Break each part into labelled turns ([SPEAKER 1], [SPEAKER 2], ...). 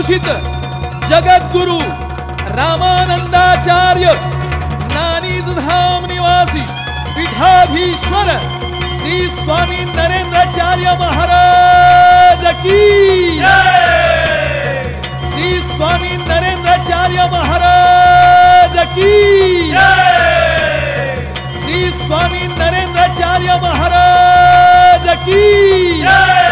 [SPEAKER 1] भूषित जगद्गुरु रामानंदाचार्य नानीज धाम निवासी पीठाधीश्वर श्री स्वामी नरेंद्राचार्य महाराज की जय। श्री स्वामी नरेंद्राचार्य महाराज की जय। श्री स्वामी नरेंद्राचार्य महाराज की जय।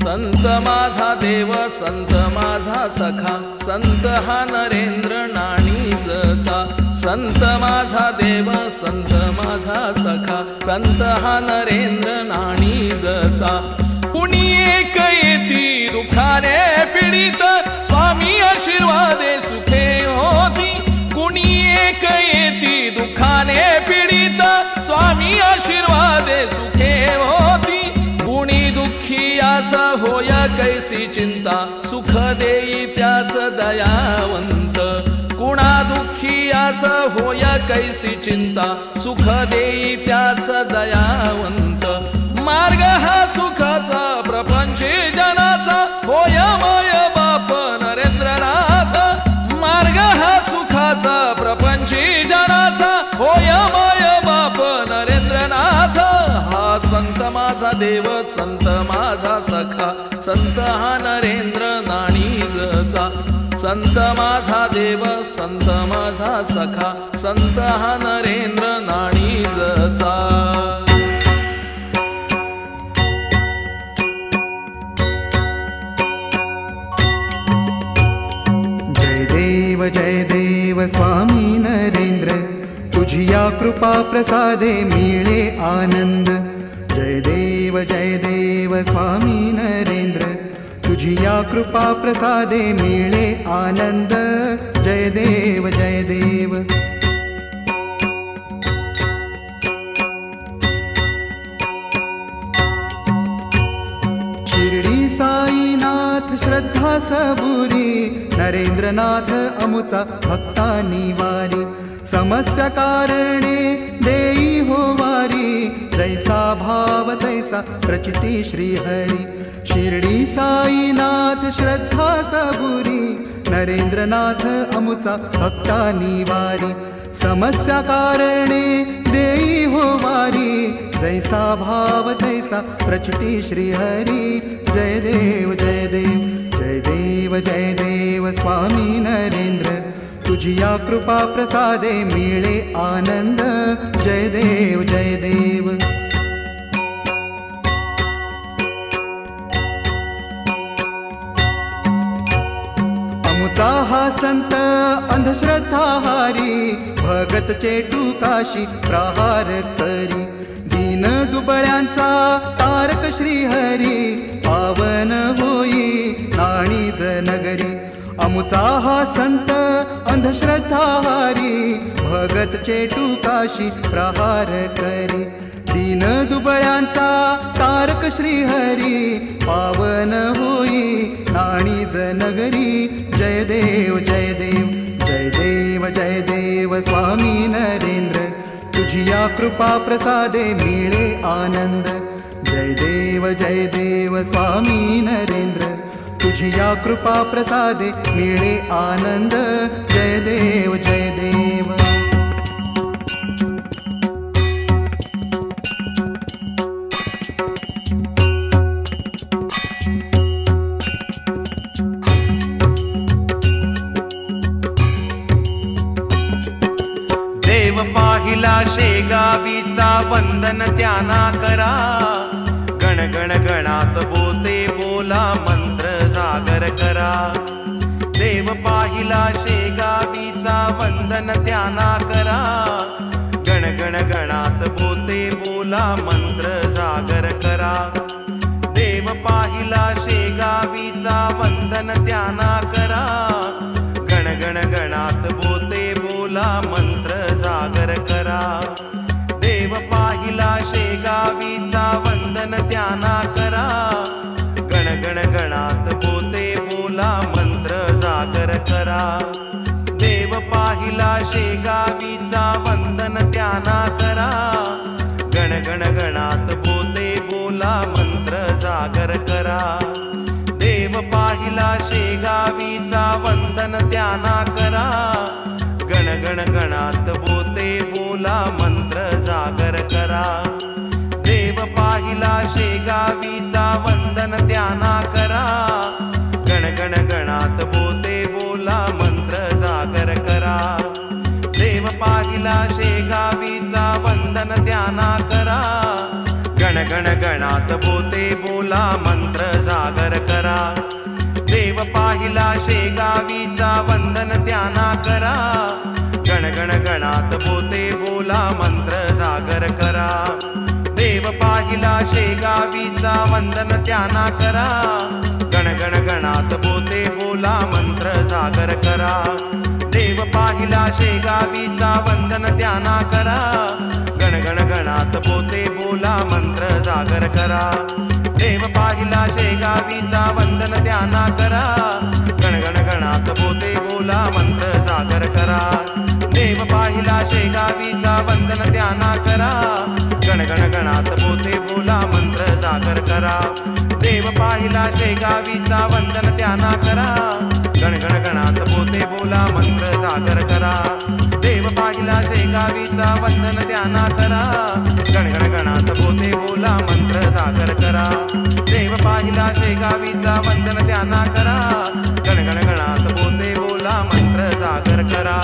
[SPEAKER 2] संत माझा देव संत माझा सखा संत हा नरेंद्र नाणीजचा संत माझा देव संत माझा सखा संत हा नरेंद्र नाणीजचा कुणी एक येती दुखाने पीडित स्वामी आशीर्वादे सुखे होती कुणी एक येती दुखाने पीडित स्वामी आशीर्वादे सुखे होती कुणी दुःखी आसा होय कैसी चिंता सुख देई त्यास दयावंत कुणा दुःखी आसा होय कैसी चिंता सुख देई त्यास दयावंत मार्ग हा सुखाचा प्रपंची जनाचा होय माय बाप मुळशी जनाचा होय माय बाप नरेंद्रनाथ हा संत माझा देव संत माझा सखा संत हा नरेंद्र नाणीजचा संत माझा देव संत माझा सखा संत हा नरेंद्र नाणीजचा
[SPEAKER 3] जय देव स्वामी नरेंद्र तुझिया कृपा प्रसादे मिळे आनंद जय देव स्वामी नरेंद्र तुझिया कृपा प्रसादे मिळे आनंद जय देव शिर्डी साईनाथ श्रद्धा सबुरी नरेंद्रनाथ अमुचा भक्ता निवारी समस्या कारणे देई हो वारी जैसा भाव तैसा प्रचिती श्रीहरी शिर्डी साईनाथ श्रद्धा सबुरी नरेंद्रनाथ अमुचा भक्ता निवारी समस्या कारणे देई हो वारी जैसा भाव तैसा प्रचिती श्रीहरी जय देव स्वामी नरेंद्र तुझिया कृपा प्रसादे मिळे आनंद जय देव अमुचा हा संत अंधश्रद्धा हारी भगत चेटू काशी प्रहार करी दीन दुबळ्यांचा तारक श्रीहरी पावन होई नाणीज नगरी अमुचा हा संत अंधश्रद्धा हारी भगत चेटू काशी प्रहार करी दीन दुबळ्यांचा तारक श्रीहरी पावन होई नाणीज नगरी जय देव स्वामी नरेंद्र तुझिया कृपा प्रसादे मिळे आनंद जय देव स्वामी नरेंद्र तुझिया कृपा प्रसादे मिळे आनंद जय देव
[SPEAKER 4] देव पाहिला शेगावीचा वंदन त्यांना करा गण गण गणात बोते बोला मंत्र जागर करा देव पाहिला शेगावीचा वंदन त्यांना करा गण गण गणात बोते बोला मंत्र जागर करा देव पाहिला शेगावीचा वंदन त्यांना करा गण गण गणात बोते बोला मंत्र जागर करा देव पाहिला शेगावीचा वंदन त्यांना करा गण गण गणात बोते बोला मंत्र जागर करा देव पाहिला शेगावीचा वंदन त्यांना करा गण गण गणात बोते बोला मंत्र जागर करा देव पाहिला शेगावीचा वंदन त्यांना करा गण गण गणात बोते बोला मंत्र जागर करा देव पाहिला शेगावीचा वंदन त्यांना करा गण गण गणात बोते बोला मंत्र जागर करा देव पाहिला शेगावीचा वंदन त्यांना करा गण गण गणात बोते बोला मंत्र जागर करा देव पाहिला शेगावीचा वंदन त्यांना करा गण गण गणात बोते बोला मंत्र जागर करा देव पाहिला शेगावीचा वंदन त्यांना करा गण गण गणात बोते बोला मंत्र जागर करा देव पाहिला शेगावीचा वंदन त्यांना करा गण गण गणात बोते बोला मंत्र जागर करा देव पाहिला शेगावीचा वंदन त्यांना करा गण गण गणात बोते बोला मंत्र जागर करा देव पाहिला शेगावीचा वंदन त्यांना करा गण गण गणात बोते बोला मंत्र जागर करा देव पाहिला शेगावीचा वंदन त्यांना करा गण गण गणात बोते बोला मंत्र जागर करा देव शेगावीचा वंदन ध्याना करा गणगण गणात बोते बोला मंत्र सागर करा देव पाहिला शेगावीचा वंदन ध्याना करा गणगण गणात बोते बोला मंत्र सागर करा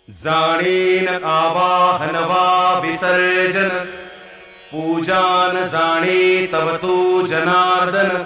[SPEAKER 4] जाणीन आवाहन वा विसर्जन पूजान जाणे तव तू जनार्दन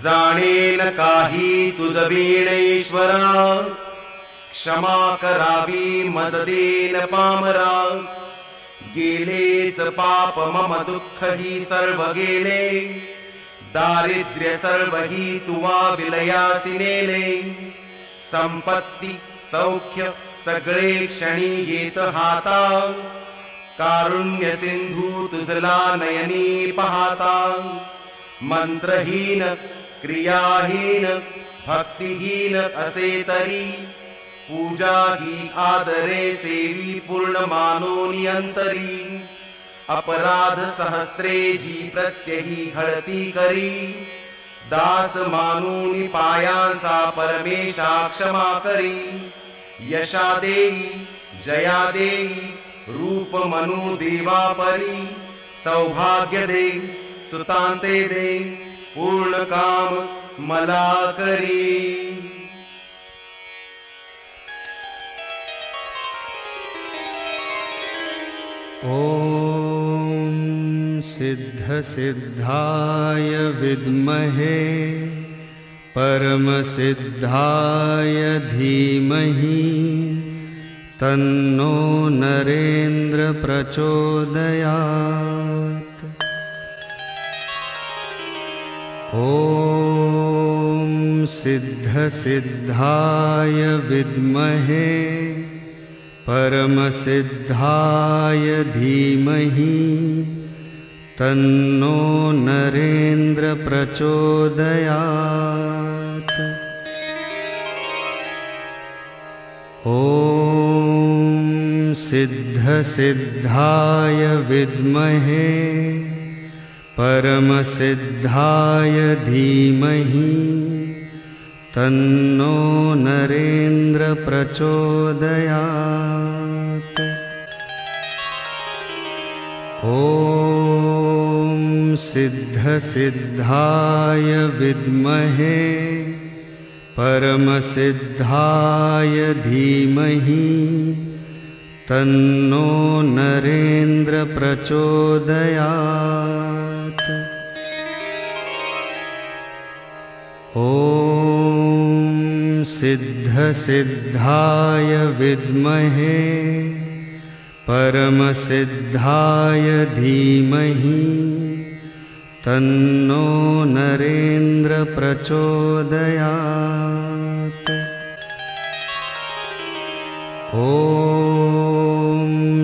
[SPEAKER 4] जाणेन काही तुझ वीणेश्वरा क्षमा करावी मज देन पामरा गेलेच पाप मम दुःख ही सर्व गेले दारिद्र्य सर्व ही तुवा विलयासी नेले संपत्ती सौख्य सगळे क्षणी येत हाता कारुण्य सिंधू तुझला नयनी पाहता मंत्रहीन क्रियाहीन भक्तिहीन असे तरी पूजा ही आदरे सेवी पूर्ण मानोनी अंतरी अपराध सहस्रे जी प्रत्यही घडती करी दास मानूनी पायांचा परमेशा क्षमा करी यशा देई जया देई रूप मनु देवा परी सौभाग्य दे सुतांते दे पूर्ण काम मला करी
[SPEAKER 3] ॐ सिद्ध सिद्धाय विद्महे परम सिद्धाय धीमहि तन्नो नरेन्द्र प्रचोदयात् ॐ सिद्ध सिद्धाय विद्महे परम सिद्धाय धीमहि तन्नो नरेन्द्र प्रचोदयात् ॐ सिद्ध सिद्धाय विद्महे परम सिद्धाय धीमहि तन्नो नरेन्द्र प्रचोदयात् ॐ सिद्ध सिद्धाय विद्महे परम सिद्धाय धीमहि तन्नो नरेन्द्र प्रचोदयात् ॐ सिद्ध सिद्धाय विद्महे परम सिद्धाय धीमहि तन्नो नरेन्द्र प्रचोदयात् ॐ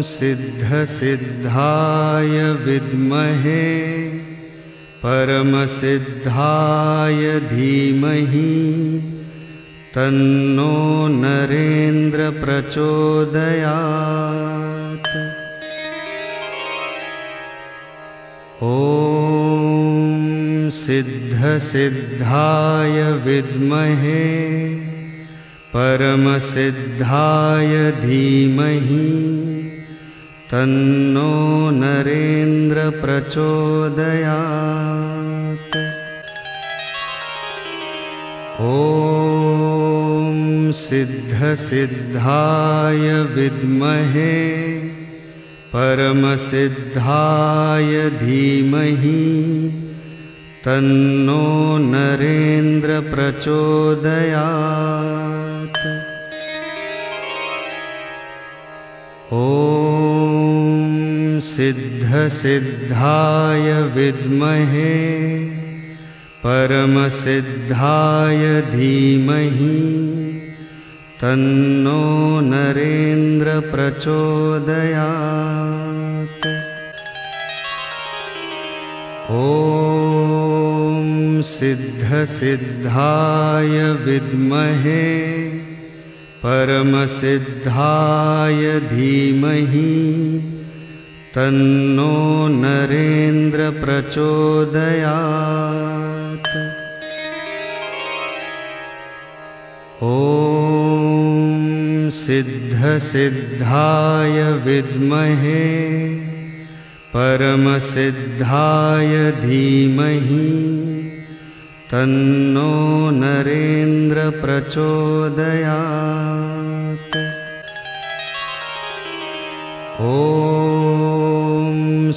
[SPEAKER 3] सिद्ध सिद्धाय विद्महे परम सिद्धाय धीमहि तन्नो नरेन्द्र प्रचोदयात् ॐ सिद्ध सिद्धाय विद्महे परम सिद्धाय धीमहि तन्नो नरेन्द्र प्रचोदयात् ॐ सिद्ध सिद्धाय विद्महे परम सिद्धाय धीमहि तन्नो नरेन्द्र प्रचोदयात् ॐ सिद्ध सिद्धाय विद्महे परम सिद्धाय धीमहि तन्नो नरेन्द्र प्रचोदयात् ॐ सिद्ध सिद्धाय विद्महे परम सिद्धाय धीमहि तन्नो नरेन्द्र प्रचोदयात् ॐ सिद्धसिद्धाय विद्महे परमसिद्धाय धीमहि तन्नो नरेन्द्र प्रचोदयात्। ॐ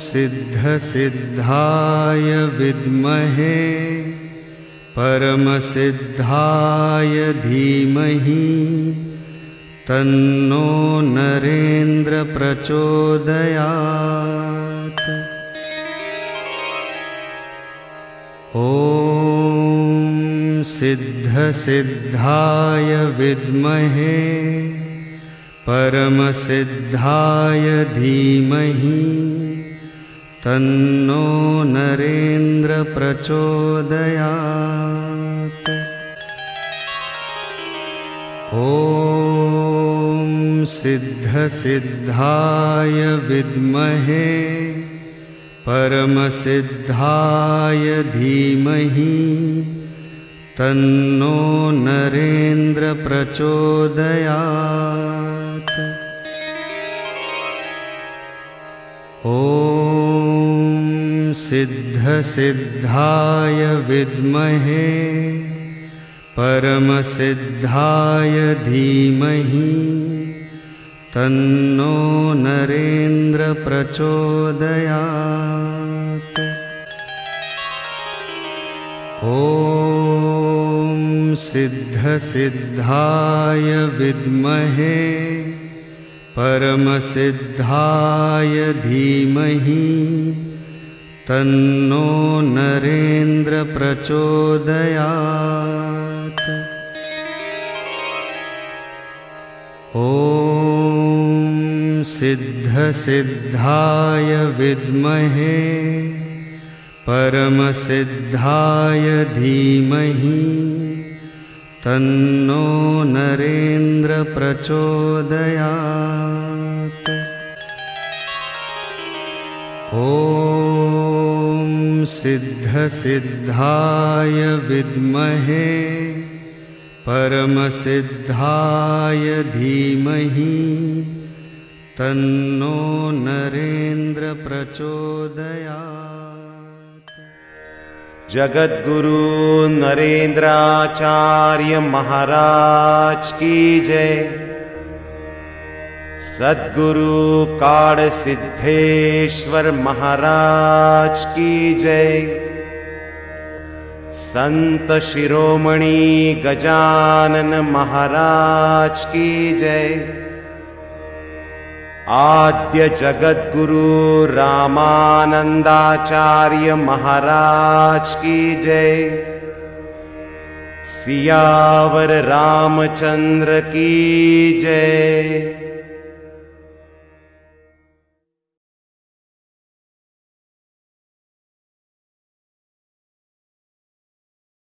[SPEAKER 3] सिद्धसिद्धाय विद्महे परमसिद्धाय धीमहि तन्नो नरेन्द्र प्रचोदयात्। ॐ सिद्धसिद्धाय विद्महे परमसिद्धाय धीमहि तन्नो नरेन्द्र प्रचोदयात्। ॐ सिद्धसिद्धाय विद्महे परमसिद्धाय धीमहि तन्नो नरेन्द्र प्रचोदयात्। ॐ सिद्धसिद्धाय विद्महे परमसिद्धाय धीमहि तन्नो नरेन्द्र प्रचोदयात्। ॐ सिद्धसिद्धाय विद्महे परमसिद्धाय धीमहि तन्नो नरेन्द्र प्रचोदयात्। ॐ सिद्धसिद्धाय विद्महे परमसिद्धाय धीमहि तन्नो नरेन्द्र प्रचोदयात्। ॐ सिद्धसिद्धाय विद्महे परमसिद्धाय धीमहि तन्नो नरेन्द्र प्रचोदयात्।
[SPEAKER 4] जगद्गुरु नरेंद्राचार्य महाराज की जय। सद्गुरु काड़ सिद्धेश्वर महाराज की जय। संत शिरोमणि गजानन महाराज की जय। आद्य जगद्गुरु रामानंदाचार्य महाराज की जय। सियावर रामचंद्र की जय।